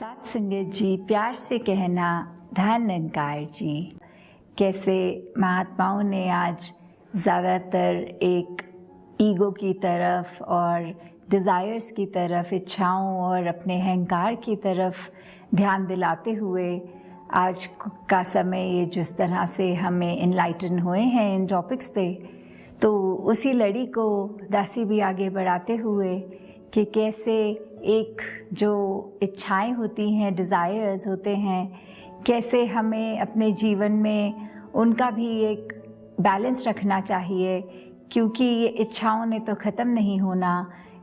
साथ संगत जी, प्यार से कहना धन निरंकार जी। कैसे महात्माओं ने आज ज़्यादातर एक ईगो की तरफ और डिज़ायर्स की तरफ, इच्छाओं और अपने अहंकार की तरफ ध्यान दिलाते हुए आज का समय ये जिस तरह से हमें इनलाइटन हुए हैं इन टॉपिक्स पे, तो उसी लड़ी को दासी भी आगे बढ़ाते हुए कि कैसे एक जो इच्छाएं होती हैं, डिज़ायर्स होते हैं, कैसे हमें अपने जीवन में उनका भी एक बैलेंस रखना चाहिए, क्योंकि ये इच्छाओं ने तो ख़त्म नहीं होना।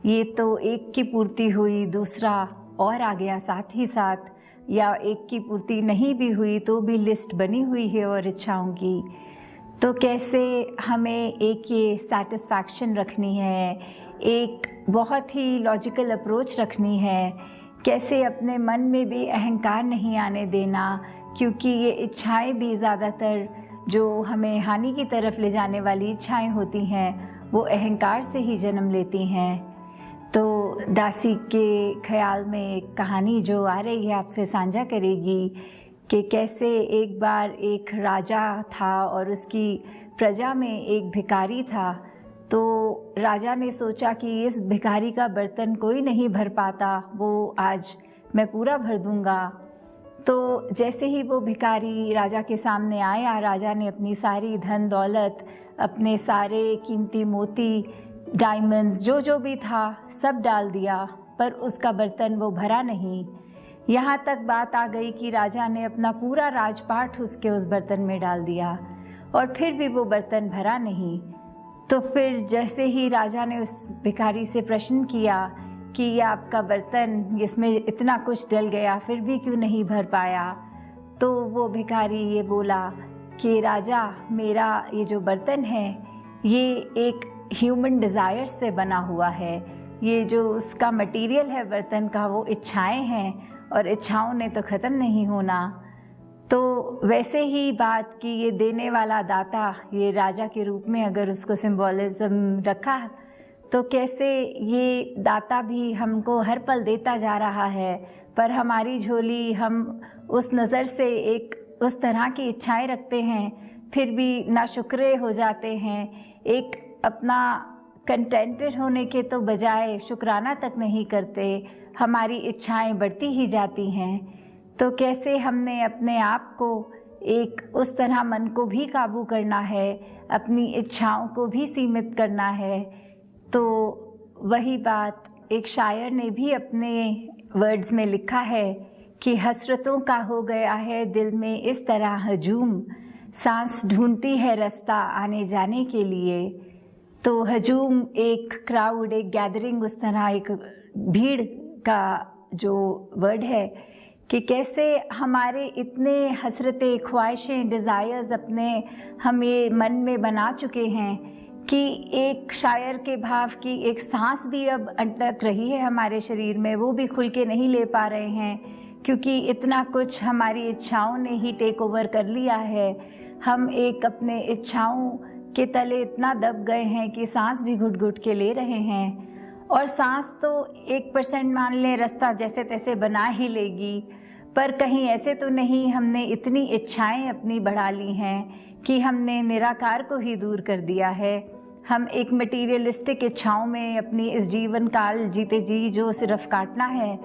ये तो एक की पूर्ति हुई, दूसरा और आ गया साथ ही साथ, या एक की पूर्ति नहीं भी हुई तो भी लिस्ट बनी हुई है और इच्छाओं की। तो कैसे हमें एक ये सेटिस्फैक्शन रखनी है, एक बहुत ही लॉजिकल अप्रोच रखनी है, कैसे अपने मन में भी अहंकार नहीं आने देना, क्योंकि ये इच्छाएं भी ज़्यादातर जो हमें हानि की तरफ ले जाने वाली इच्छाएं होती हैं वो अहंकार से ही जन्म लेती हैं। तो दासी के ख्याल में एक कहानी जो आ रही है आपसे साझा करेगी कि कैसे एक बार एक राजा था और उसकी प्रजा में एक भिखारी था। तो राजा ने सोचा कि इस भिखारी का बर्तन कोई नहीं भर पाता, वो आज मैं पूरा भर दूंगा। तो जैसे ही वो भिखारी राजा के सामने आया, राजा ने अपनी सारी धन दौलत, अपने सारे कीमती मोती, डायमंड्स, जो जो भी था सब डाल दिया, पर उसका बर्तन वो भरा नहीं। यहाँ तक बात आ गई कि राजा ने अपना पूरा राजपाट उसके उस बर्तन में डाल दिया और फिर भी वो बर्तन भरा नहीं। तो फिर जैसे ही राजा ने उस भिखारी से प्रश्न किया कि ये आपका बर्तन, इसमें इतना कुछ डल गया फिर भी क्यों नहीं भर पाया, तो वो भिखारी ये बोला कि राजा, मेरा ये जो बर्तन है ये एक ह्यूमन डिज़ायर से बना हुआ है। ये जो उसका मटेरियल है बर्तन का वो इच्छाएं हैं और इच्छाओं ने तो ख़त्म नहीं होना। तो वैसे ही बात कि ये देने वाला दाता, ये राजा के रूप में अगर उसको सिंबॉलिज्म रखा, तो कैसे ये दाता भी हमको हर पल देता जा रहा है, पर हमारी झोली हम उस नज़र से एक उस तरह की इच्छाएं रखते हैं, फिर भी नाशुक्रे हो जाते हैं। एक अपना कंटेंटेड होने के तो बजाय शुक्राना तक नहीं करते, हमारी इच्छाएं बढ़ती ही जाती हैं। तो कैसे हमने अपने आप को एक उस तरह मन को भी काबू करना है, अपनी इच्छाओं को भी सीमित करना है। तो वही बात एक शायर ने भी अपने वर्ड्स में लिखा है कि हसरतों का हो गया है दिल में इस तरह हजूम, सांस ढूंढती है रास्ता आने जाने के लिए। तो हजूम एक क्राउड, एक गैदरिंग, उस तरह एक भीड़ का जो वर्ड है कि कैसे हमारे इतने हसरतें, ख्वाहिशें, डिज़ायर्स अपने हम ये मन में बना चुके हैं कि एक शायर के भाव की एक सांस भी अब अटक रही है हमारे शरीर में, वो भी खुल के नहीं ले पा रहे हैं, क्योंकि इतना कुछ हमारी इच्छाओं ने ही टेक ओवर कर लिया है। हम एक अपने इच्छाओं के तले इतना दब गए हैं कि सांस भी घुट घुट के ले रहे हैं। और सांस तो 1% मान लें रास्ता जैसे तैसे बना ही लेगी, पर कहीं ऐसे तो नहीं हमने इतनी इच्छाएं अपनी बढ़ा ली हैं कि हमने निराकार को ही दूर कर दिया है। हम एक मटीरियलिस्टिक इच्छाओं में अपनी इस जीवन काल जीते जी जो सिर्फ काटना है,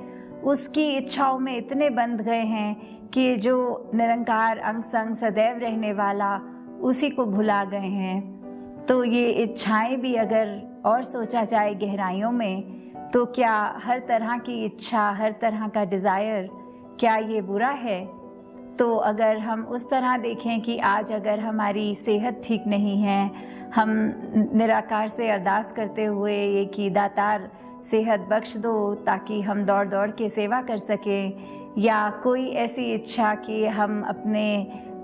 उसकी इच्छाओं में इतने बंध गए हैं कि जो निरंकार अंग संग सदैव रहने वाला, उसी को भुला गए हैं। तो ये इच्छाएं भी अगर और सोचा जाए गहराइयों में, तो क्या हर तरह की इच्छा, हर तरह का डिज़ायर, क्या ये बुरा है? तो अगर हम उस तरह देखें कि आज अगर हमारी सेहत ठीक नहीं है, हम निराकार से अरदास करते हुए ये कि दातार सेहत बख्श दो ताकि हम दौड़ दौड़ के सेवा कर सकें, या कोई ऐसी इच्छा कि हम अपने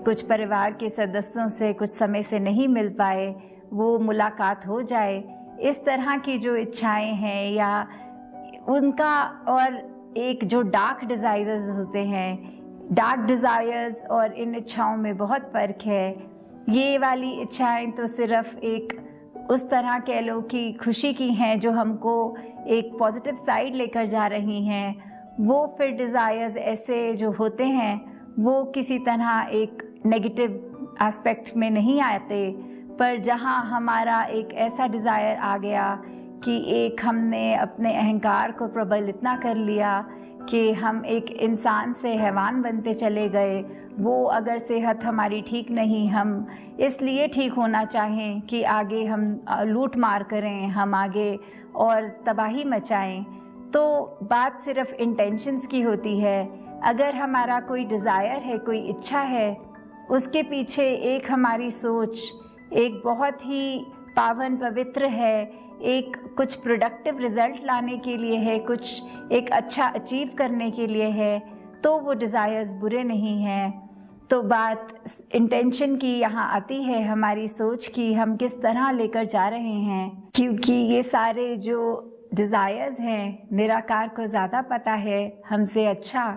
कुछ परिवार के सदस्यों से कुछ समय से नहीं मिल पाए, वो मुलाकात हो जाए, इस तरह की जो इच्छाएं हैं, या उनका और एक जो डार्क डिज़ायर्स होते हैं, डार्क डिज़ायर्स और इन इच्छाओं में बहुत फ़र्क है। ये वाली इच्छाएं तो सिर्फ एक उस तरह कह लो कि खुशी की हैं जो हमको एक पॉजिटिव साइड लेकर जा रही हैं, वो फिर डिज़ायर्स ऐसे जो होते हैं वो किसी तरह एक नेगेटिव एस्पेक्ट में नहीं आते, पर जहाँ हमारा एक ऐसा डिज़ायर आ गया कि एक हमने अपने अहंकार को प्रबल इतना कर लिया कि हम एक इंसान से हैवान बनते चले गए। वो अगर सेहत हमारी ठीक नहीं, हम इसलिए ठीक होना चाहें कि आगे हम लूट मार करें, हम आगे और तबाही मचाएं। तो बात सिर्फ इंटेंशंस की होती है। अगर हमारा कोई डिज़ायर है, कोई इच्छा है, उसके पीछे एक हमारी सोच एक बहुत ही पावन पवित्र है, एक कुछ प्रोडक्टिव रिजल्ट लाने के लिए है, कुछ एक अच्छा अचीव करने के लिए है, तो वो डिज़ायर्स बुरे नहीं हैं। तो बात इंटेंशन की यहाँ आती है, हमारी सोच की, हम किस तरह लेकर जा रहे हैं। क्योंकि ये सारे जो डिज़ायर्स हैं, निराकार को ज़्यादा पता है हमसे अच्छा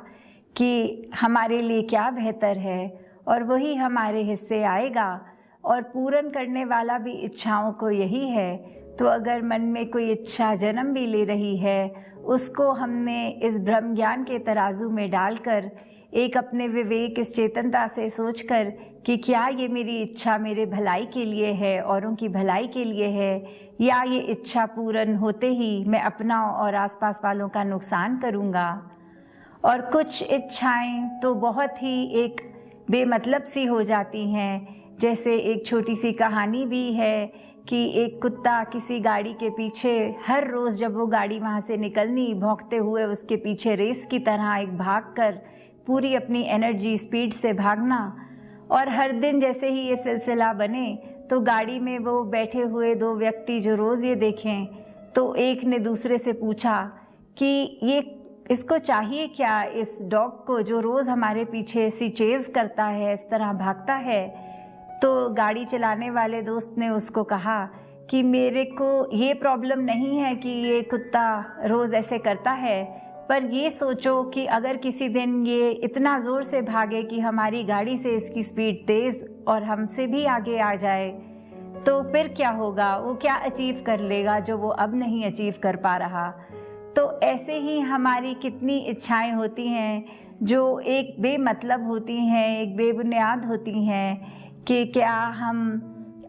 कि हमारे लिए क्या बेहतर है, और वही हमारे हिस्से आएगा। और पूर्ण करने वाला भी इच्छाओं को यही है। तो अगर मन में कोई इच्छा जन्म भी ले रही है, उसको हमने इस ब्रह्म ज्ञान के तराजू में डालकर एक अपने विवेक, इस चेतनता से सोचकर कि क्या ये मेरी इच्छा मेरे भलाई के लिए है, औरों की भलाई के लिए है, या ये इच्छा पूर्ण होते ही मैं अपना और आसपास वालों का नुकसान करूँगा। और कुछ इच्छाएं तो बहुत ही एक बेमतलब सी हो जाती हैं। जैसे एक छोटी सी कहानी भी है कि एक कुत्ता किसी गाड़ी के पीछे हर रोज़ जब वो गाड़ी वहाँ से निकलनी, भौंकते हुए उसके पीछे रेस की तरह एक भागकर पूरी अपनी एनर्जी स्पीड से भागना। और हर दिन जैसे ही ये सिलसिला बने तो गाड़ी में वो बैठे हुए दो व्यक्ति जो रोज़ ये देखें, तो एक ने दूसरे से पूछा कि ये इसको चाहिए क्या, इस डॉग को जो रोज़ हमारे पीछे ऐसी चेज़ करता है, इस तरह भागता है। तो गाड़ी चलाने वाले दोस्त ने उसको कहा कि मेरे को ये प्रॉब्लम नहीं है कि ये कुत्ता रोज़ ऐसे करता है, पर ये सोचो कि अगर किसी दिन ये इतना ज़ोर से भागे कि हमारी गाड़ी से इसकी स्पीड तेज़ और हमसे भी आगे आ जाए, तो फिर क्या होगा, वो क्या अचीव कर लेगा जो वो अब नहीं अचीव कर पा रहा। तो ऐसे ही हमारी कितनी इच्छाएं होती हैं जो एक बेमतलब होती हैं, एक बेबुनियाद होती हैं, कि क्या हम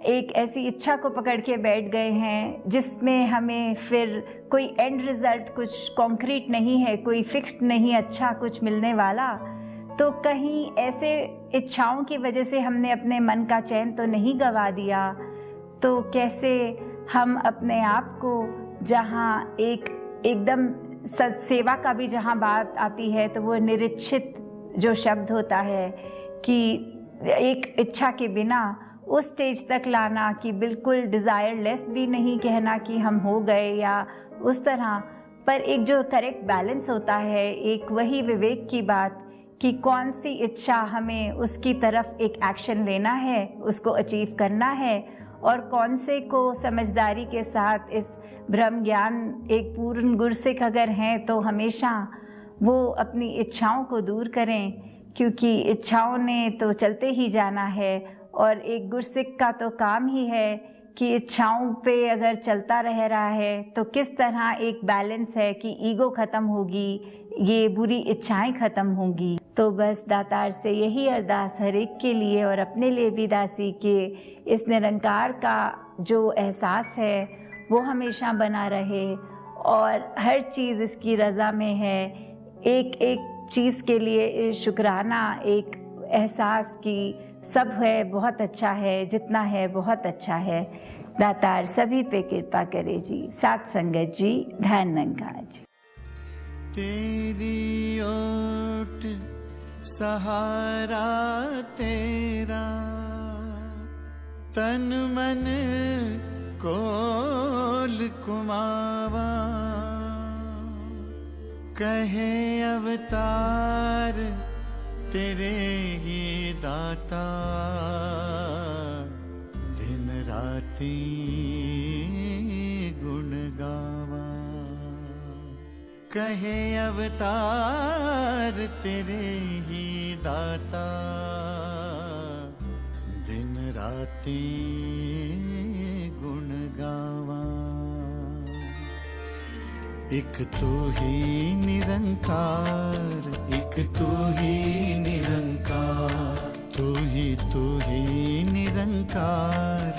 एक ऐसी इच्छा को पकड़ के बैठ गए हैं जिसमें हमें फिर कोई एंड रिज़ल्ट, कुछ कॉन्क्रीट नहीं है, कोई फिक्स्ड नहीं अच्छा कुछ मिलने वाला। तो कहीं ऐसे इच्छाओं की वजह से हमने अपने मन का चैन तो नहीं गंवा दिया। तो कैसे हम अपने आप को, जहाँ एकदम सत्सेवा का भी जहाँ बात आती है, तो वो निरीक्षित जो शब्द होता है कि एक इच्छा के बिना उस स्टेज तक लाना कि बिल्कुल डिज़ायरलेस भी नहीं कहना कि हम हो गए या उस तरह, पर एक जो करेक्ट बैलेंस होता है, एक वही विवेक की बात कि कौन सी इच्छा हमें उसकी तरफ एक एक्शन लेना है, उसको अचीव करना है, और कौन से को समझदारी के साथ इस ब्रह्म ज्ञान एक पूर्ण गुरसिक अगर हैं तो हमेशा वो अपनी इच्छाओं को दूर करें, क्योंकि इच्छाओं ने तो चलते ही जाना है। और एक गुरसिक का तो काम ही है कि इच्छाओं पे अगर चलता रह रहा है तो किस तरह एक बैलेंस है कि ईगो ख़त्म होगी, ये बुरी इच्छाएं ख़त्म होंगी। तो बस दातार से यही अरदास हर एक के लिए और अपने लिए भी दासी के इस निरंकार का जो एहसास है वो हमेशा बना रहे, और हर चीज़ इसकी रज़ा में है। एक एक चीज़ के लिए शुक्राना, एक एहसास की सब है, बहुत अच्छा है, जितना है बहुत अच्छा है। दातार सभी पे कृपा करे जी। साथ संगत जी, ध्यान निरंकार जी। तेरी ओट सहारा तेरा, तन मन कोल कुमावा, कहे अवतार तेरे ही दाता, दिन राती गुण गावा। कहे अवतार तेरे ही दाता, दिन राती गुण गावा। एक तू ही निरंकार, एक तू ही निरंकार, तू ही निरंकार,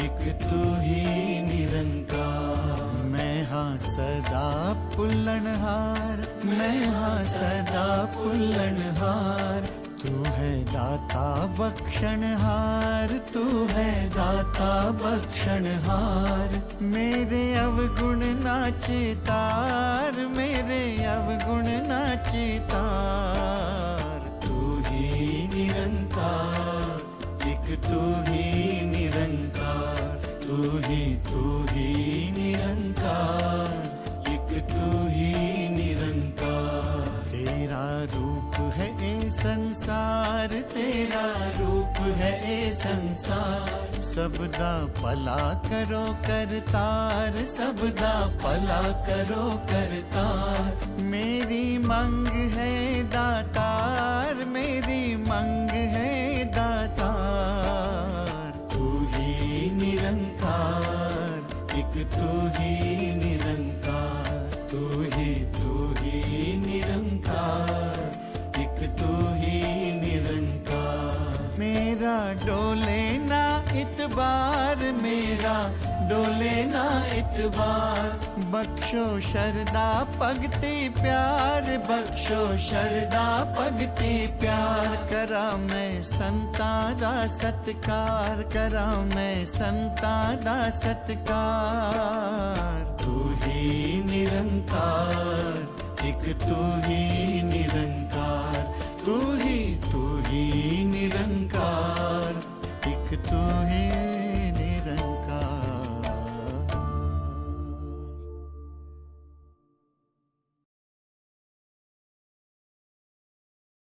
एक तू ही निरंकार। मैं हाँ सदा पुल्लनहार, मैं हाँ सदा पुल्लनहार, तू है दाता बख्शनहार, तू है दाता बख्शनहार। मेरे अवगुण नाचे तार, मेरे अवगुण नाचे तार। तू ही निरंकार, एक तू ही निरंकार, तू ही निरंकार, एक तू ही निरंकार। तेरा रूप है ए संसार, तेरा रूप है ए संसार। सबदा भला करो करतार, सबदा भला करो करतार। मेरी मंग है दातार, मेरी मंग है दातार। तू ही निरंकार, एक तू ही निरंकार, तू ही निरंकार, एक तू ही निरंकार। मेरा डोले ना इतबार, मेरा डोले ना इतबार। बख्शो शरदा भगति प्यार, बख्शो शरदा भगति प्यार। करा मैं संता दा सत्कार, करा मैं संता दा सत्कार। तू ही निरंकार, एक तू ही